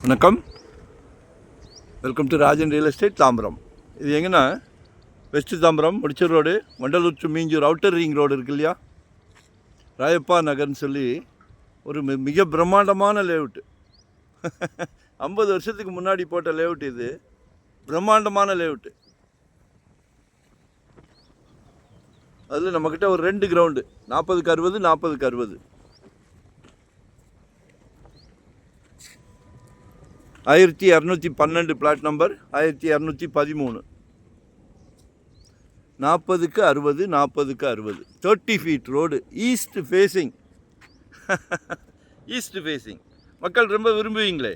வணக்கம், welcome to Rajan real estate Tambaram. இது எங்கன்னா west Tambaram Mudichur road, Vandalur to Minjur outer ring road இருக்கு இல்லையா, ராயப்பா நகர்னு சொல்லி ஒரு மிக பிரம்மாண்டமான லேஅவுட்டு. 50 வருஷத்துக்கு முன்னாடி போட்ட லேஅவுட் இது. பிரம்மாண்டமான லேஅவுட்டு. அதில் நம்மக்கிட்ட ஒரு 2 கிரவுண்டு, 40க்கு 60, 40க்கு 60. 1212 பிளாட் நம்பர், 1213. 40க்கு 60, 40க்கு 60, 30 feet road, east facing. East facing மக்கள் ரொம்ப விரும்புவீங்களே.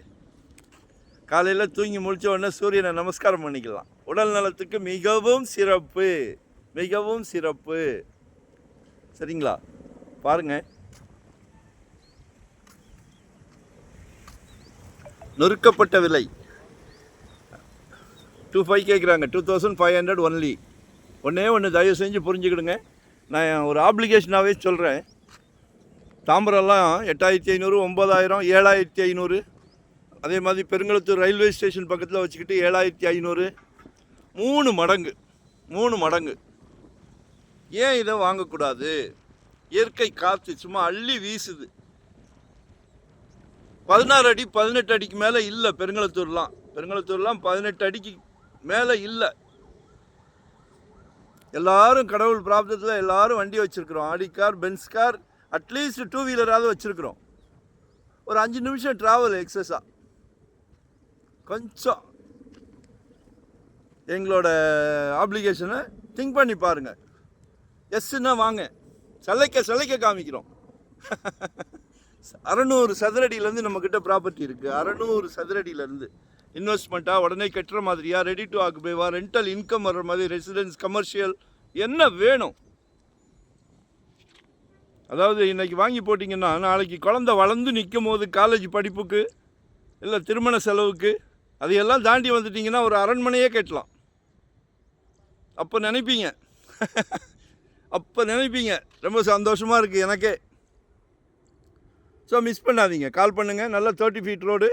காலையில் தூங்கி முடித்த உடனே சூரியனை நமஸ்காரம் பண்ணிக்கலாம். உடல் நலத்துக்கு மிகவும் சிறப்பு, மிகவும் சிறப்பு. சரிங்களா? பாருங்கள், நொறுக்கப்பட்ட விலை 25 கேட்குறாங்க. 2500 ஒன்லி. ஒன்று தயவு செஞ்சு புரிஞ்சுக்கிடுங்க. நான் ஒரு ஆப்ளிகேஷனாகவே சொல்கிறேன். தாம்பரம்லாம் 8500, 9000, 7500. அதே மாதிரி பெருங்குளத்தூர் ரயில்வே ஸ்டேஷன் பக்கத்தில் வச்சுக்கிட்டு 7500. 3 மடங்கு, 3 மடங்கு. ஏன் இதை வாங்கக்கூடாது? இயற்கை காற்று சும்மா அள்ளி வீசுது. 16 அடி 18 அடிக்கு மேலே இல்லை பெருங்குளத்தூர்லாம். 18 அடிக்கு மேலே இல்லை. எல்லாரும் கடவுள் பிராப்தத்தில் எல்லாரும் வண்டி வச்சுருக்குறோம். Audi car, Benz car, at least 2 வீலராவது வச்சுருக்குறோம். ஒரு 5 நிமிஷம் ட்ராவல் எக்ஸஸாக. கொஞ்சம் எங்களோட ஆப்ளிகேஷனை திங்க் பண்ணி பாருங்கள். எஸ்ன்னா வாங்க, சலைக்க காமிக்கிறோம். 600 சதுரடியிலேருந்து நம்மக்கிட்ட ப்ராப்பர்ட்டி இருக்குது. 600 சதுரடியிலேருந்து இன்வெஸ்ட்மெண்ட்டாக உடனே கட்டுற மாதிரியா, ரெடி டு ஆக்குபேவா, ரெண்டல் இன்கம் வர்ற மாதிரி, ரெசிடென்ஸ், கமர்ஷியல், என்ன வேணும்? அதாவது இன்றைக்கி வாங்கி போட்டிங்கன்னா நாளைக்கு குழந்தை வளர்ந்து நிற்கும் போது காலேஜ் படிப்புக்கு இல்லை திருமண செலவுக்கு அதையெல்லாம் தாண்டி வந்துட்டிங்கன்னா ஒரு அரண்மனையே கட்டலாம். அப்போ நினைப்பீங்க ரொம்ப சந்தோஷமாக இருக்குது எனக்கே. ஸோ மிஸ் பண்ணாதீங்க, கால் பண்ணுங்கள். நல்லா 30 ஃபீட் ரோடு.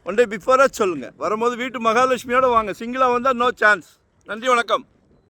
ஒன் டே பிஃபோராக சொல்லுங்கள். வரும்போது வீட்டு மகாலட்சுமியோடு வாங்க. சிங்கிளாக வந்தால் நோ சான்ஸ். நன்றி, வணக்கம்.